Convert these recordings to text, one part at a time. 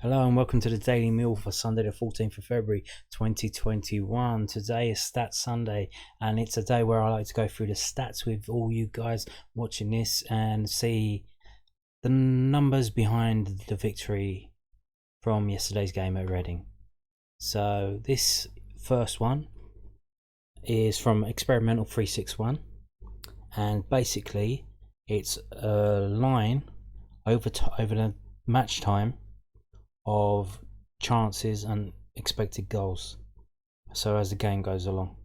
Hello and welcome to the Daily Meal for Sunday the 14th of February 2021. Today is Stats Sunday and it's a day where I like to go through the stats with all you guys watching this and see the numbers behind the victory from yesterday's game at Reading. So this first one is from Experimental 361 and basically it's a line over the match time of chances and expected goals, so as the game goes along.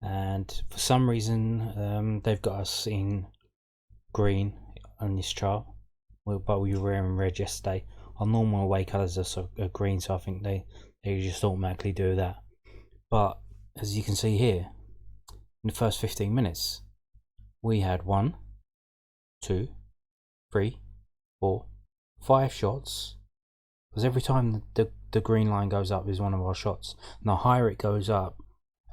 And for some reason they've got us in green on this chart, but we were wearing red yesterday. Our normal away colours are green, so I think they just automatically do that. But as you can see here, in the first 15 minutes we had 1, 2, 3, 4, 5 shots, because every time the green line goes up is one of our shots. And the higher it goes up,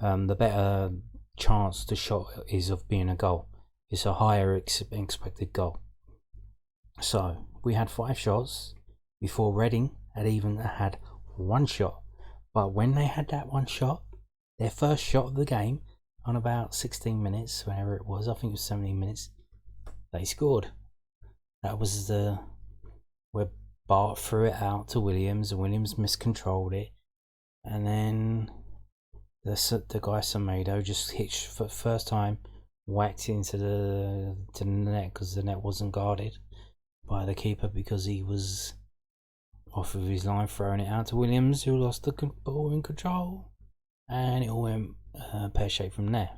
the better chance the shot is of being a goal. It's a higher expected goal. So we had 5 shots before Reading had even had 1 shot. But when they had that 1 shot, their first shot of the game, on about 16 minutes, whenever it was, I think it was 17 minutes, they scored. That was where Bart threw it out to Williams, and Williams miscontrolled it, and then the guy Semedo just hitched for the first time, whacked it into the net, because the net wasn't guarded by the keeper because he was off of his line, throwing it out to Williams, who lost the ball in control, and it all went pear-shaped from there.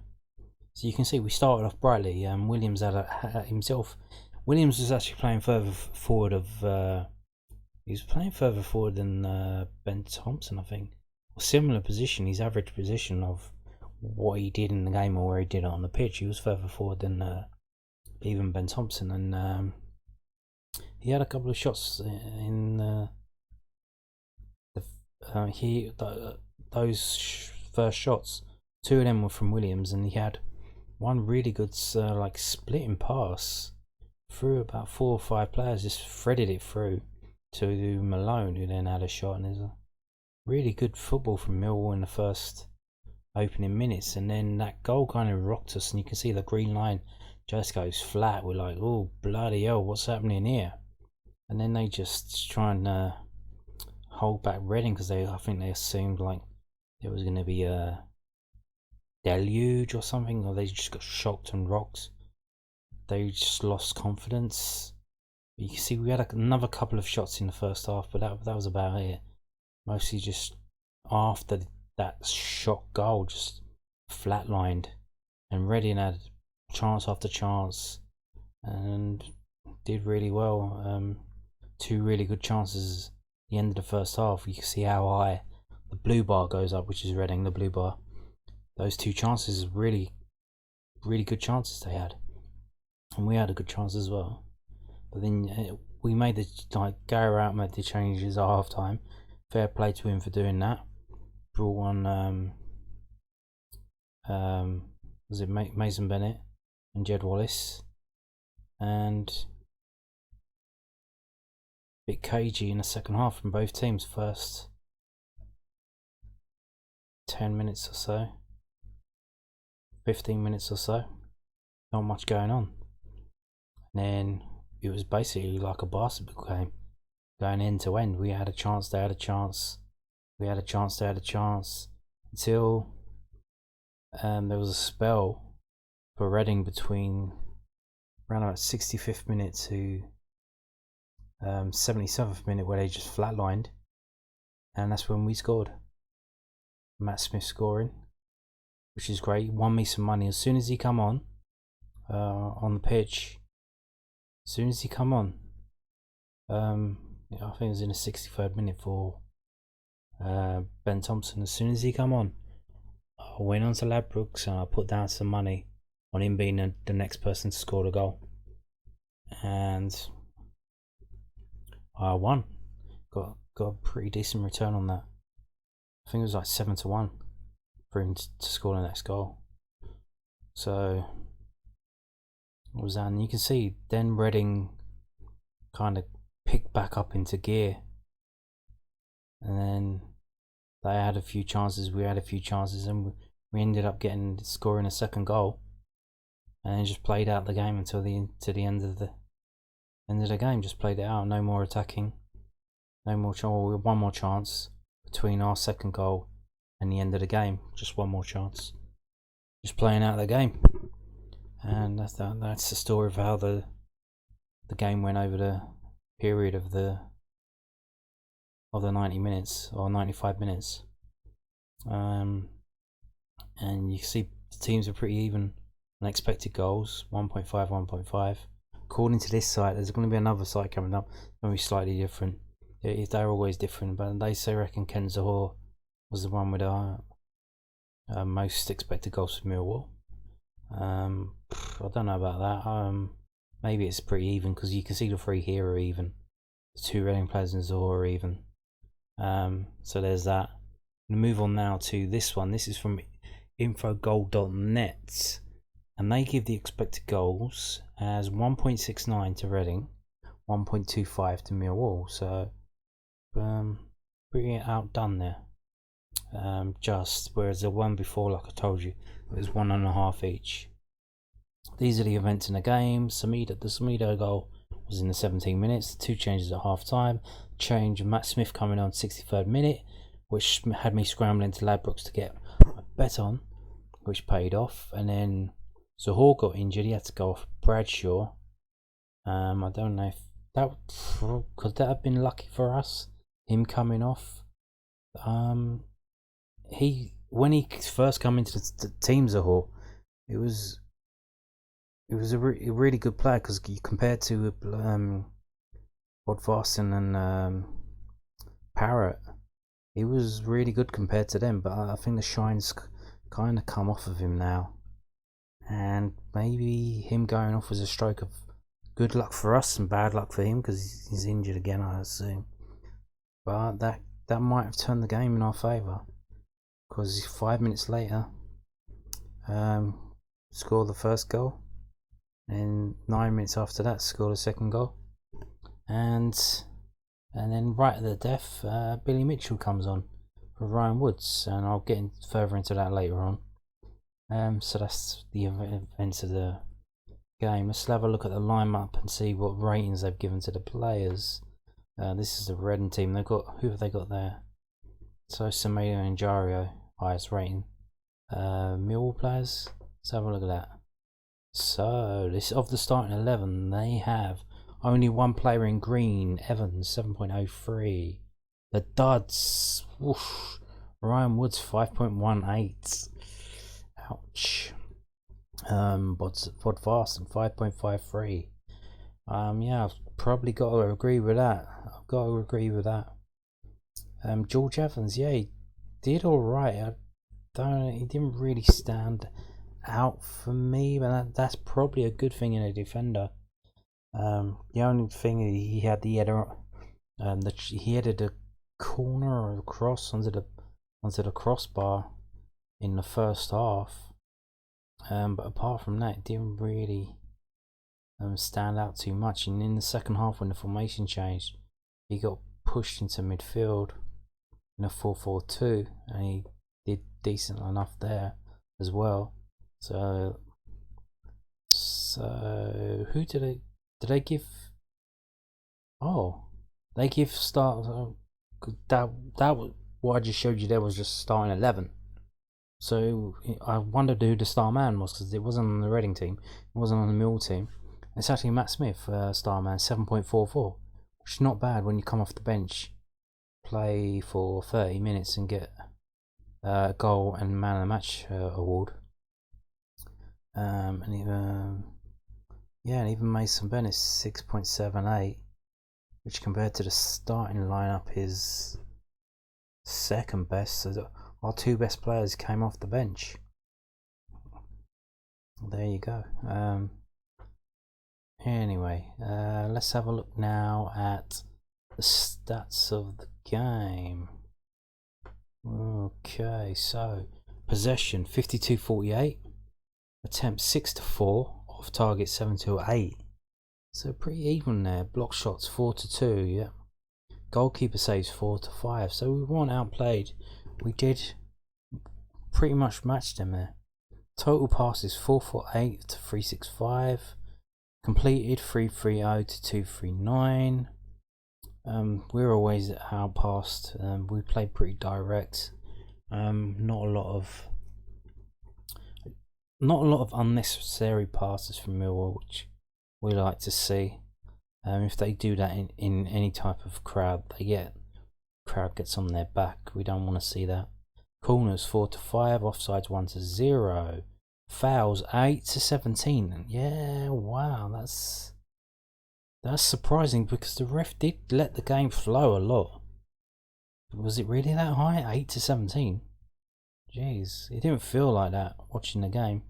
So you can see we started off brightly. Williams had himself. Williams was actually playing further forward of. He was playing further forward than Ben Thompson, I think. A similar position, his average position of what he did in the game or where he did it on the pitch. He was further forward than even Ben Thompson, and he had a couple of shots in those first shots. 2 of them were from Williams, and he had one really good splitting pass through about 4 or 5 players, just threaded it through to Malone, who then had a shot. And there's a really good football from Millwall in the first opening minutes, and then that goal kind of rocked us, and you can see the green line just goes flat. We're like, oh bloody hell, what's happening here? And then they just try and hold back Reading, because I think they assumed like there was going to be a deluge or something, or they just got shocked and rocked. They just lost confidence. You can see we had another couple of shots in the first half, but that was about it. Mostly just after that shot goal, just flatlined, and Reading had chance after chance and did really well. 2 really good chances at the end of the first half. You can see how high the blue bar goes up, which is Reading, the blue bar. Those 2 chances, really good chances they had, and we had a good chance as well. But then we made Gary Rout made the changes at half time. Fair play to him for doing that. Brought on was it Mason Bennett and Jed Wallace, and a bit cagey in the second half from both teams. First 10 minutes or so, 15 minutes or so, not much going on. And then it was basically like a basketball game, going end to end. We had a chance, they had a chance, we had a chance, they had a chance, until there was a spell for Reading between around about 65th minute to 77th minute, where they just flatlined, and that's when we scored. Matt Smith scoring, which is great. Won me some money as soon as he come on the pitch. As soon as he come on, I think it was in the 63rd minute for Ben Thompson. As soon as he come on, I went on to Ladbrokes and I put down some money on him being the next person to score the goal, and I won. Got a pretty decent return on that. I think it was like 7-1 for him to score the next goal. So it was, and you can see then Reading kind of picked back up into gear and then they had a few chances, we had a few chances, and we ended up scoring a second goal, and then just played out the game until the end of the game. Just played it out, no more attacking, no more chance. One more chance between our second goal and the end of the game, just one more chance, just playing out the game. And that's the story of how the game went over the period of the 90 minutes or 95 minutes. And you see the teams are pretty even. Unexpected goals 1.5, 1.5. According to this site, there's going to be another site coming up, going to be slightly different. They're always different, but they reckon Ken Zahor was the one with most expected goals for Millwall. I don't know about that. Maybe it's pretty even, because you can see the three here are even. The two Reading players and Zahor are even. So there's that. I'm going to move on now to this one. This is from infogoal.net, and they give the expected goals as 1.69 to Reading, 1.25 to Millwall. So pretty outdone there. Whereas the one before, like I told you, it was 1.5 each. These are the events in the game. The Samido goal was in the 17 minutes. 2 changes at half time. Change of Matt Smith coming on 63rd minute, which had me scrambling to Ladbrokes to get a bet on, which paid off. And then Zahor got injured. He had to go off Bradshaw. I don't know if could that have been lucky for us, him coming off. When he first came into the team, Zahor, it was a really good player, because compared to Bodvarsson and Parrott, he was really good compared to them. But I think the shine's kind of come off of him now, and maybe him going off was a stroke of good luck for us and bad luck for him, because he's injured again, I assume. But that might have turned the game in our favour, because 5 minutes later, score the first goal, and 9 minutes after that, score the second goal, and then right at the death, Billy Mitchell comes on for Ryan Woods, and I'll get further into that later on. So that's the events of the game. Let's have a look at the lineup and see what ratings they've given to the players. This is the Reading team. Who have they got there? So Semedo and Jario, highest rating. Millwall players. Let's have a look at that. So this of the starting 11, they have only one player in green, Evans, 7.03. The duds, whoosh, Ryan Woods, 5.18. Ouch. Bodvarsson, 5.53. Yeah, I've probably got to agree with that. George Evans, yeah, he did alright. He didn't really stand out for me, but that's probably a good thing in a defender. The only thing he headed a corner or a cross onto the crossbar in the first half. But apart from that, it didn't really stand out too much. And in the second half, when the formation changed, he got pushed into midfield in a 4-4-2, and he did decent enough there as well. So who did they give? Oh, they give start. That was what I just showed you. There was just starting 11. So I wondered who the star man was, because it wasn't on the Reading team, it wasn't on the Mill team. It's actually Matt Smith, star man, 7.44, which is not bad when you come off the bench, play for 30 minutes and get a goal and man of the match award. And even Mason Bennett, 6.78, which compared to the starting lineup is second best. So our two best players came off the bench. There you go. Anyway, let's have a look now at the stats of the game. Okay, so possession 52-48, attempts 6-4, off target 7-8. So pretty even there. Block shots 4-2, yeah. Goalkeeper saves 4-5, so we weren't outplayed. We did pretty much match them there. Total passes 448 to 365. Completed 330 to 239. We're always outpassed. We played pretty direct. Not a lot of unnecessary passes from Millwall, which we like to see. If they do that in any type of crowd, crowd gets on their back. We don't want to see that. Corners 4-5, offsides 1-0, fouls 8-17. Yeah, wow, that's surprising because the ref did let the game flow a lot. Was it really that high? 8-17. Jeez, it didn't feel like that watching the game.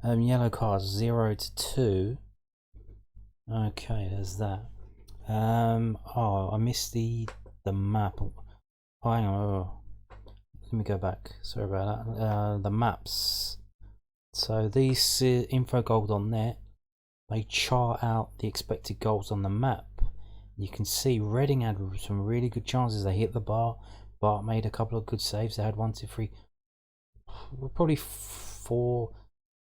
Yellow cards 0-2. Okay, there's that. Oh, I missed the map. Oh, hang on. Oh. Let me go back. Sorry about that. The maps. So these info goals on there, they chart out the expected goals on the map. You can see Reading had some really good chances. They hit the bar. Bart made a couple of good saves. They had 1, 2, 3, probably 4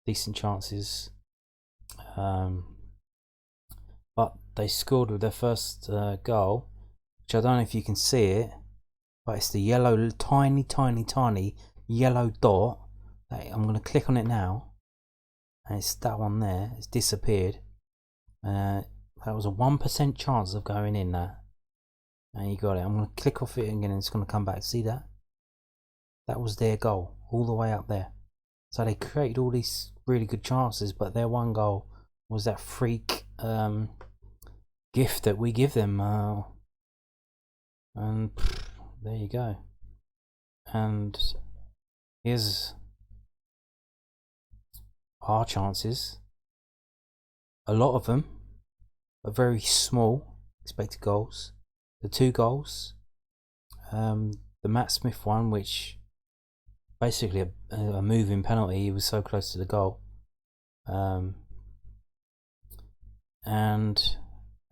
decent chances. But they scored with their first goal, which I don't know if you can see it, but it's the yellow, tiny yellow dot. I'm going to click on it now, and it's that one there. It's disappeared. That was a 1% chance of going in, that. And you got it. I'm going to click off it again and it's going to come back. See that? That was their goal, all the way up there. So they created all these really good chances, but their one goal was that freak gift that we give them. And there you go. And here's our chances. A lot of them are very small expected goals. The 2 goals, the Matt Smith one, which basically a moving penalty. He was so close to the goal. And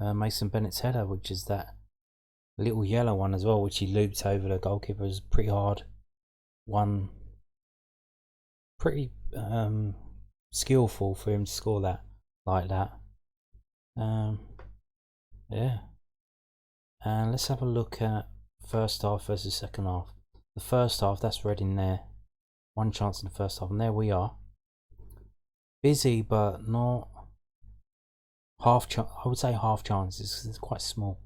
Mason Bennett's header, which is that little yellow one as well, which he looped over the goalkeeper. Is pretty hard one. Pretty skillful for him to score that like that. Yeah. And let's have a look at first half versus second half. The first half, that's Reading there. 1 chance in the first half, and there we are. Busy, but not I would say half chances. It's quite small.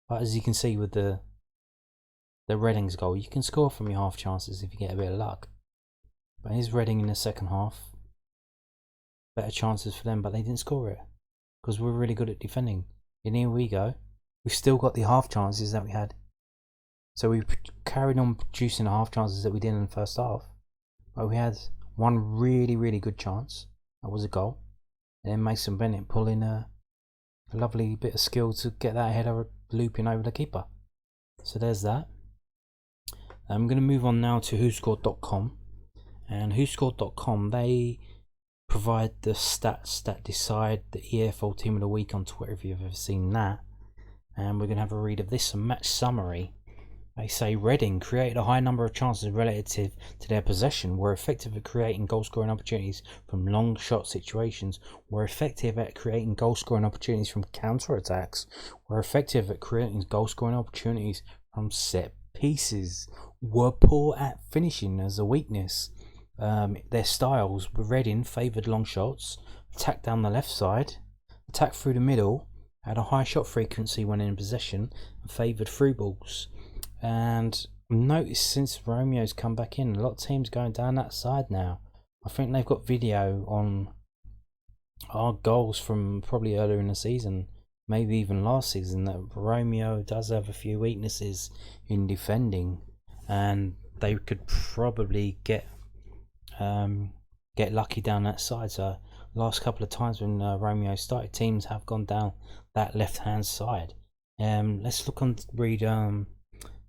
But as you can see with the Reading's goal, you can score from your half chances if you get a bit of luck. But here's Reading in the second half. Better chances for them, but they didn't score it because we're really good at defending. And here we go. We've still got the half chances that we had. So we carried on producing the half chances that we did in the first half. But we had one really good chance. That was a goal. And then Mason Bennett pulling a lovely bit of skill to get that header looping over the keeper. So there's that. I'm going to move on now to whoscored.com. And whoscored.com, they provide the stats that decide the EFL Team of the Week on Twitter, if you've ever seen that. And we're going to have a read of this, a match summary. They say Reading created a high number of chances relative to their possession, were effective at creating goal-scoring opportunities from long shot situations, were effective at creating goal-scoring opportunities from counter-attacks, were effective at creating goal-scoring opportunities from set pieces, were poor at finishing as a weakness. Their styles, Reading favoured long shots, attack down the left side, attack through the middle, had a high shot frequency when in possession, and favoured through balls. And notice since Romeo's come back in, a lot of teams going down that side now. I think they've got video on our goals from probably earlier in the season, maybe even last season, that Romeo does have a few weaknesses in defending, and they could probably get lucky down that side. So last couple of times when Romeo started, teams have gone down that left hand side. Let's read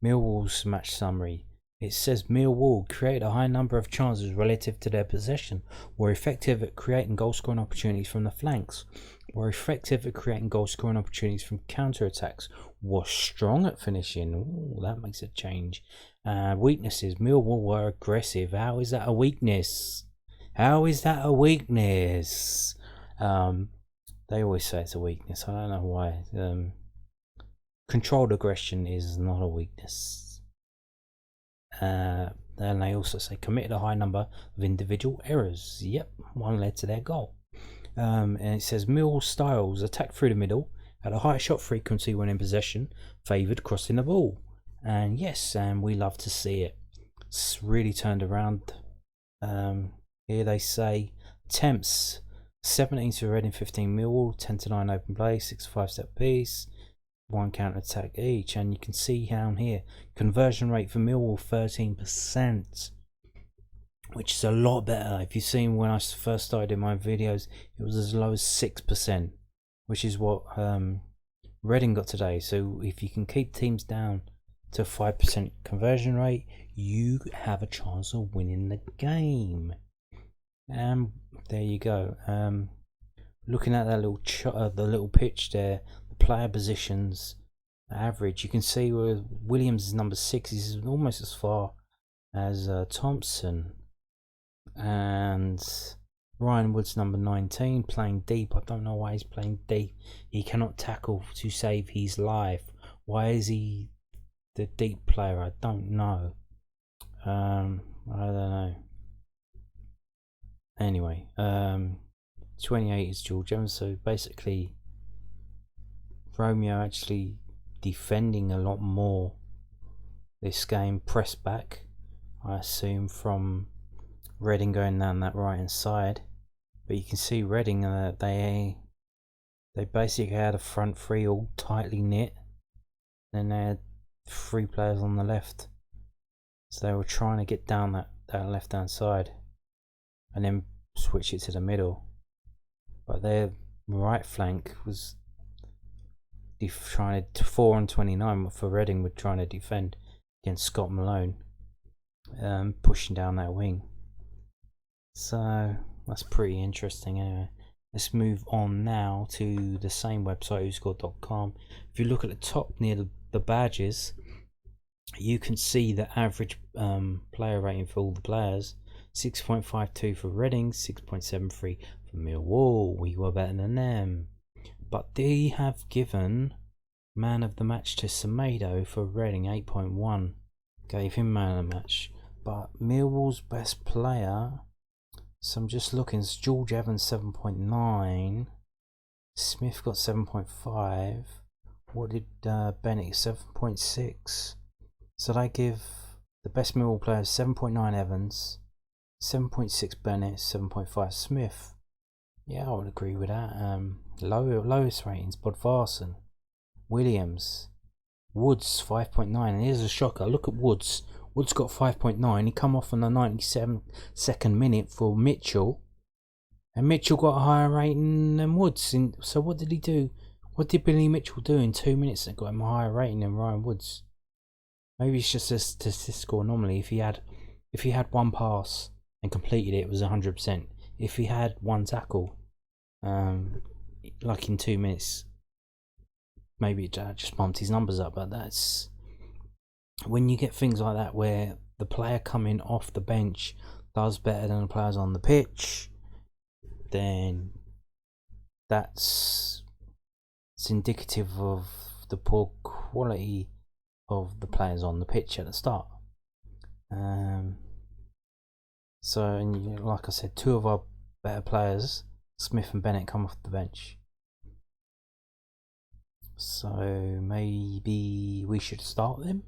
Millwall's match summary. It says Mealworld create a high number of chances relative to their possession, were effective at creating goal scoring opportunities from the flanks, were effective at creating goal scoring opportunities from counter attacks, were strong at finishing. Ooh, that makes a change. Weaknesses: Millwall were aggressive. How is that a weakness? How is that a weakness? They always say it's a weakness. I don't know why. Controlled aggression is not a weakness. Then they also say committed a high number of individual errors. Yep, one led to their goal. And it says Millwall styles attack through the middle at a high shot frequency when in possession, favoured crossing the ball. And yes, and we love to see it. It's really turned around. Here they say attempts 17 to Reading, 15 Millwall, 10 to 9 open play, 6 to 5 set piece, 1 counter attack each. And you can see down here conversion rate for Millwall 13%, which is a lot better. If you've seen when I first started in my videos, it was as low as 6%, which is what Reading got today. So if you can keep teams down to 5% conversion rate, you have a chance of winning the game. There you go. Looking at that little the little pitch there, the player positions, the average, you can see where Williams is number 6. He's almost as far as Thompson, and Ryan Wood's number 19, playing deep. I don't know why he's playing deep. He cannot tackle to save his life. Why is he the deep player? I don't know. I don't know. Anyway, 28 is George Evans. So basically, Romeo actually defending a lot more this game. Press back, I assume, from Reading going down that right hand side. But you can see Reading, they basically had a front three all tightly knit. Then they had 3 players on the left, so they were trying to get down that left hand side and then switch it to the middle. But their right flank was trying to 4 on 29 for Reading, were trying to defend against Scott Malone, pushing down that wing. So that's pretty interesting. Anyway, let's move on now to the same website, whoscored.com. If you look at the top near the badges, you can see the average player rating for all the players. 6.52 for Reading, 6.73 for Millwall. We were better than them. But they have given man of the match to Semedo for Reading, 8.1. Gave him man of the match. But Millwall's best player, so I'm just looking, it's George Evans 7.9. Smith got 7.5. What did Bennett? 7.6. So they give the best Millwall players 7.9 Evans, 7.6 Bennett, 7.5 Smith. Yeah, I would agree with that. Lowest ratings, Bodvarsson, Williams, Woods 5.9. And here's a shocker. Look at Woods. Woods got 5.9. He come off on the 97nd minute for Mitchell, and Mitchell got a higher rating than Woods. So what did he do? What did Billy Mitchell do in 2 minutes that got him a higher rating than Ryan Woods? Maybe it's just a statistical anomaly. If he had one pass and completed it, it was 100%. If he had one tackle, like in 2 minutes, maybe it just bumped his numbers up. But that's when you get things like that, where the player coming off the bench does better than the players on the pitch, then it's indicative of the poor quality of the players on the pitch at the start. So, and like I said, 2 of our better players, Smith and Bennett, come off the bench. So maybe we should start them.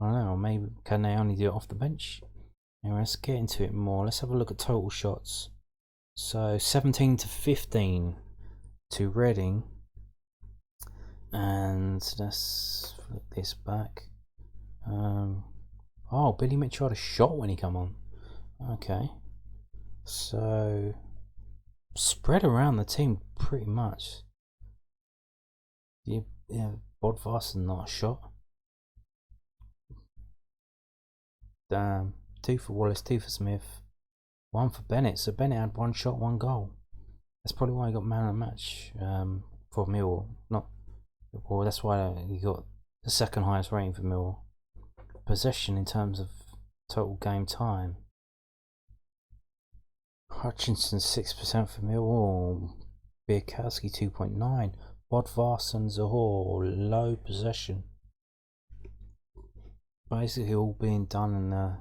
I don't know. Maybe can they only do it off the bench? Anyway, let's get into it more. Let's have a look at total shots. So 17 to 15 to Reading. And let's flip this back. Oh, Billy Mitchell had a shot when he come on. Okay, so spread around the team pretty much. Yeah, Bodvarsson not a shot. 2 for Wallace, 2 for Smith, 1 for Bennett. So Bennett had 1 shot, 1 goal. That's probably why he got man of the match for Millwall. Well, that's why he got the second highest rating for Millwall. Possession in terms of total game time. Hutchinson 6% for Millwall. Biakowski 2.9. Bodvarsson, Zahor low possession. Basically all being done in the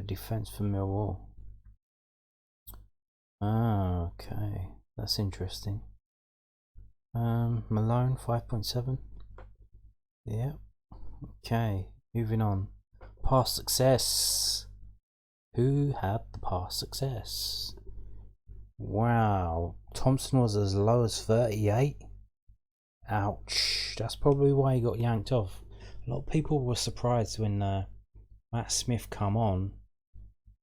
defence for Millwall. Okay, that's interesting. Malone 5.7. Yeah. Okay, moving on. Past success. Who had the past success? Wow, Thompson was as low as 38. Ouch, that's probably why he got yanked off. A lot of people were surprised when Matt Smith come on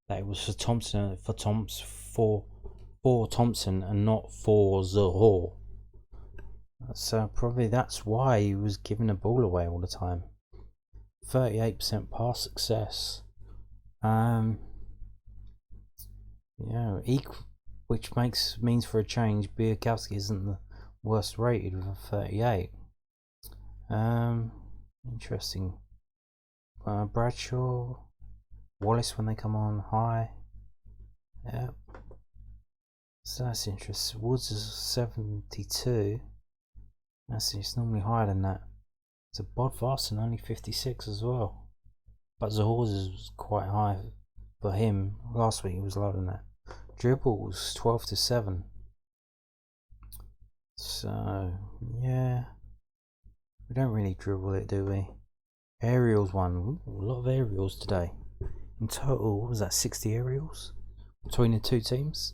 that it was for Thompson, for Thompson and not for Zahor. So probably that's why he was giving the ball away all the time. 38% pass success. Yeah, which means for a change, Biakowski isn't the worst rated with a 38. Interesting. Bradshaw, Wallace when they come on high. Yeah. So that's interesting. Woods is 72. It's normally higher than that. So Bodvarsson only 56 as well. But Zahor's is quite high for him. Last week he was lower than that. Dribbles 12 to 7. So yeah, we don't really dribble it, do we? Aerials one. Ooh, a lot of aerials today. In total, what was that, 60 aerials between the two teams?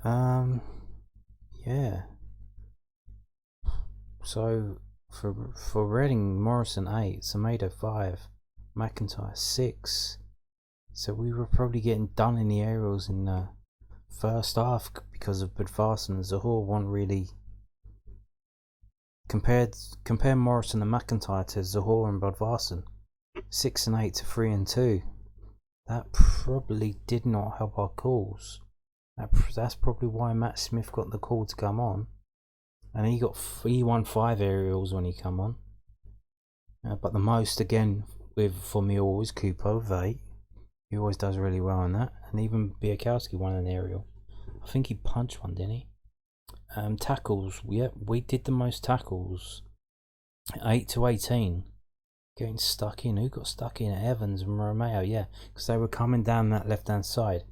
Yeah. So for Reading, Morrison 8, Semedo 5, McIntyre 6. So we were probably getting done in the aerials in the first half because of Bodvarsson and Zahor. One really compare Morrison and McIntyre to Zahor and Bodvarsson. 6 and 8 to 3 and 2. That probably did not help our cause. That's probably why Matt Smith got the call to come on, and he won 5 aerials when he come on. But the most again for me always Kupo with 8. He always does really well in that, and even Biakowski won an aerial. I think he punched one, didn't he? Tackles, yeah, we did the most tackles. 8 to 18. Getting stuck in. Who got stuck in? Evans and Romeo, yeah, because they were coming down that left hand side.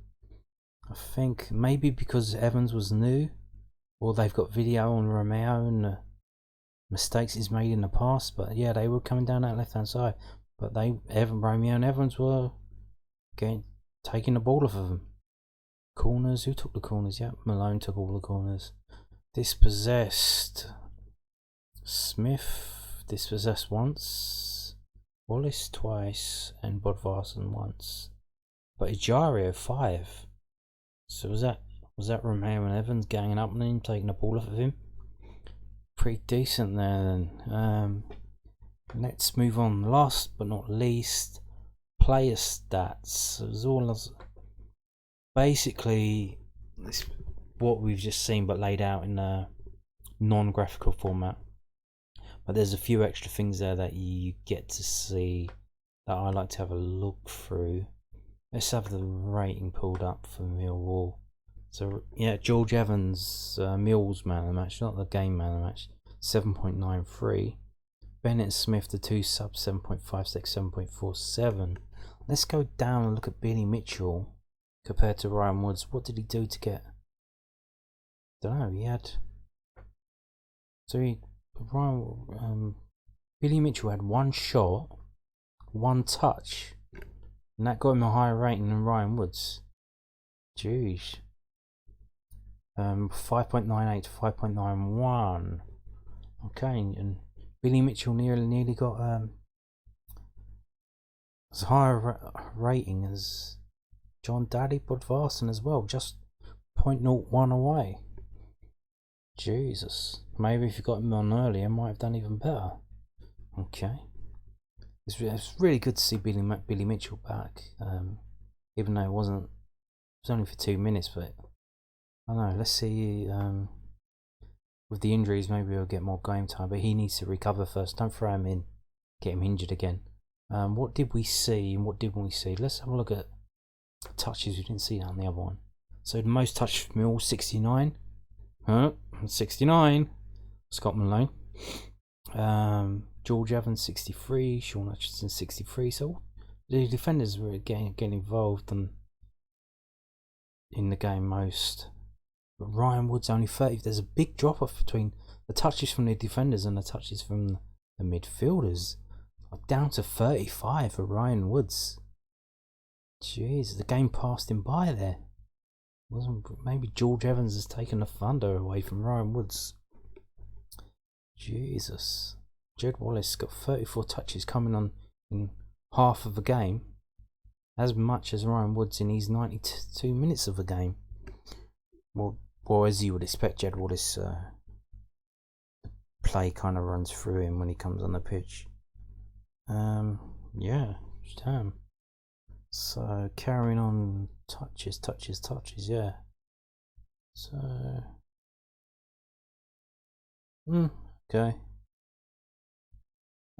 I think maybe because Evans was new, or they've got video on Romeo and the mistakes he's made in the past. But yeah, they were coming down that left hand side. But Romeo and Evans were taking the ball off of them. Corners, who took the corners? Yeah, Malone took all the corners. Dispossessed. Smith dispossessed once. Wallace twice, and Bodvarsson once. But Ejario 5. So was that Romeo and Evans ganging up on him, taking the ball off of him? Pretty decent there then. Let's move on. Last but not least, player stats. It was all basically what we've just seen, but laid out in a non-graphical format. But there's a few extra things there that you get to see that I like to have a look through. Let's have the rating pulled up for Millwall. So yeah, George Evans, Millwall's man of the match, not the game man of the match, 7.93. Bennett Smith, the 2 subs, 7.56, 7.47. Let's go down and look at Billy Mitchell compared to Ryan Woods. What did he do to get? Don't know. He had. Billy Mitchell had 1 shot, 1 touch, and that got him a higher rating than Ryan Woods. Jeez. 5.98 to 5.91. Okay, and Billy Mitchell nearly got as high a rating as John Daddy Bodvarsson as well, just 0.01 away. Jesus. Maybe if you got him on earlier, might have done even better. Okay. It's really good to see Billy Mitchell back, even though it was only for 2 minutes, but I don't know. Let's see. With the injuries, maybe we'll get more game time, but he needs to recover first. Don't throw him in, get him injured again. What did we see and what didn't we see? Let's have a look at touches. We didn't see that on the other one. So the most touches for Millwall, 69. 69. Scott Malone. George Evans, 63. Sean Hutchinson, 63. So the defenders were getting involved in the game most. But Ryan Wood's only 30. There's a big drop off between the touches from the defenders and the touches from the midfielders. Down to 35 for Ryan Woods. Jeez, the game passed him by there. Maybe George Evans has taken the thunder away from Ryan Woods. Jesus. Jed Wallace got 34 touches coming on in half of the game. As much as Ryan Woods in his 92 minutes of the game. Well, as you would expect, Jed Wallace play kind of runs through him when he comes on the pitch. Yeah, damn. So carrying on, touches, yeah. So,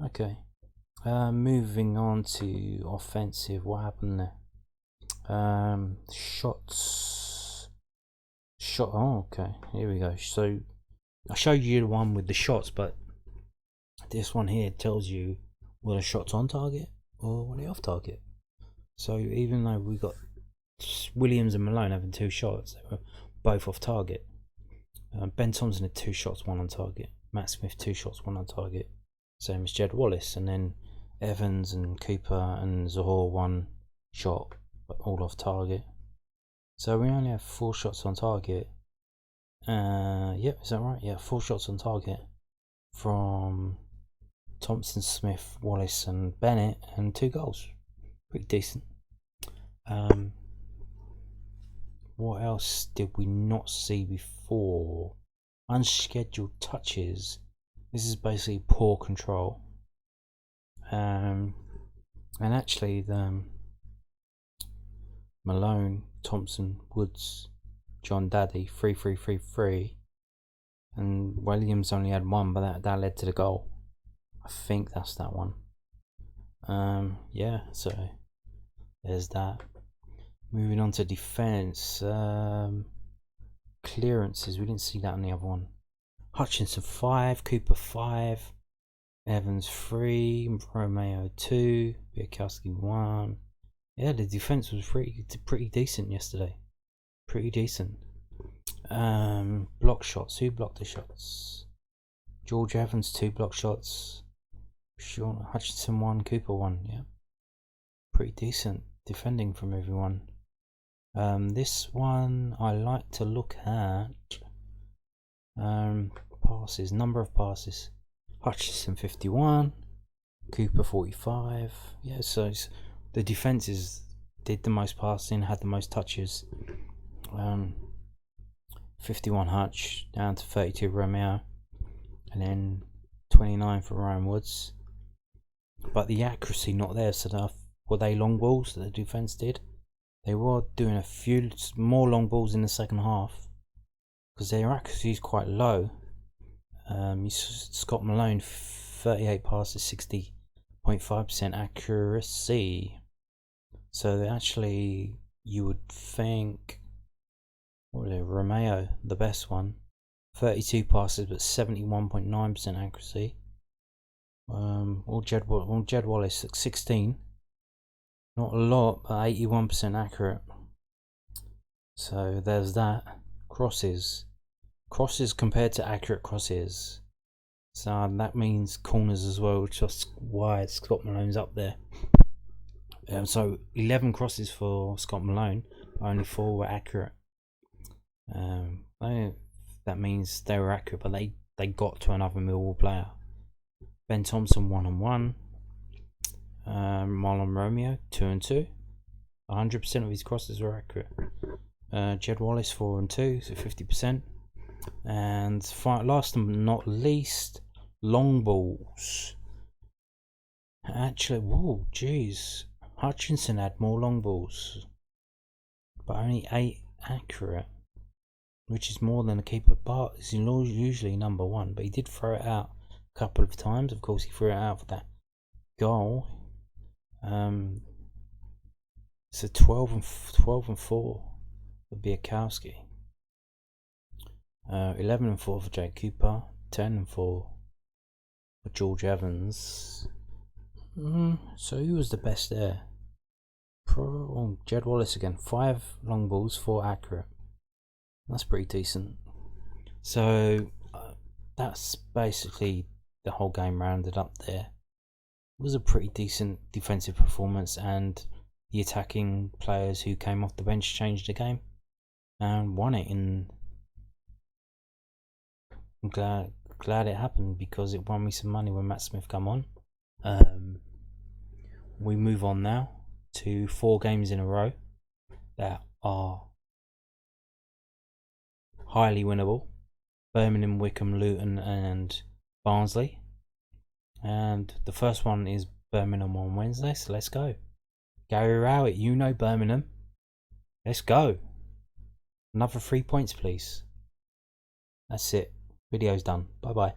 okay. Moving on to offensive. What happened there? Shots. Oh, okay. Here we go. So I showed you the one with the shots, but this one here tells you whether shots on target or were they off target. So even though we got Williams and Malone having 2 shots, they were both off target. Ben Thompson had 2 shots, 1 on target. Matt Smith 2 shots, 1 on target. Same as Jed Wallace, and then Evans and Cooper and Zahor 1 shot, but all off target. So we only have 4 shots on target. Yep, is that right? Yeah, 4 shots on target from Thompson, Smith, Wallace and Bennett, and 2 goals. Pretty decent. What else did we not see before? Unscheduled touches. This is basically poor control. And actually the Malone, Thompson, Woods, John Daddy, 3-3-3-3, and Williams only had 1, but that led to the goal. I think that's that one. Yeah, so there's that. Moving on to defence. Clearances, we didn't see that on the other one. Hutchinson 5, Cooper 5, Evans 3, Romeo 2, Biakowski 1. Yeah, the defence was pretty decent yesterday. Pretty decent. Block shots. Who blocked the shots? George Evans 2 block shots. Sean Hutchinson 1, Cooper 1. Yeah, pretty decent defending from everyone. This one I like to look at. Passes, number of passes. Hutchinson 51, Cooper 45. Yeah, so the defences did the most passing, had the most touches. 51 Hutch, down to 32 Romeo, and then 29 for Ryan Woods. But the accuracy not there. So were they long balls that the defence did? They were doing a few more long balls in the second half because their accuracy is quite low. Scott Malone 38 passes, 60.5% accuracy. So actually, you would think, what was it, Romeo, the best one, 32 passes but 71.9% accuracy. Or Jed Wallace at 16. Not a lot, but 81% accurate. So there's that. Crosses compared to accurate crosses. So that means corners as well, which is why Scott Malone's up there. So 11 crosses for Scott Malone, only 4 were accurate. That means they were accurate, but they got to another Millwall player. Ben Thompson 1-on-1. Marlon Romeo 2-2. 100% of his crosses were accurate. Jed Wallace 4-2, so 50%. And last but not least, long balls. Actually, whoa, jeez. Hutchinson had more long balls, but only 8 accurate, which is more than a keeper. Bart is usually number 1, but he did throw it out a couple of times. Of course, he threw it out for that goal. So 12 and 4 for Biakowski. 11 and 4 for Jake Cooper. 10 and 4 for George Evans. So who was the best there? Jed Wallace again. 5 long balls, 4 accurate. That's pretty decent. So that's basically the whole game rounded up there. It was a pretty decent defensive performance, and the attacking players who came off the bench changed the game and won it. And I'm glad it happened, because it won me some money when Matt Smith come on. We move on now to 4 games in a row that are highly winnable: Birmingham, Wycombe, Luton and Barnsley. And the first one is Birmingham on Wednesday, so let's go. Gary Rowett, you know Birmingham. Let's go. Another 3 points, please. That's it. Video's done. Bye bye.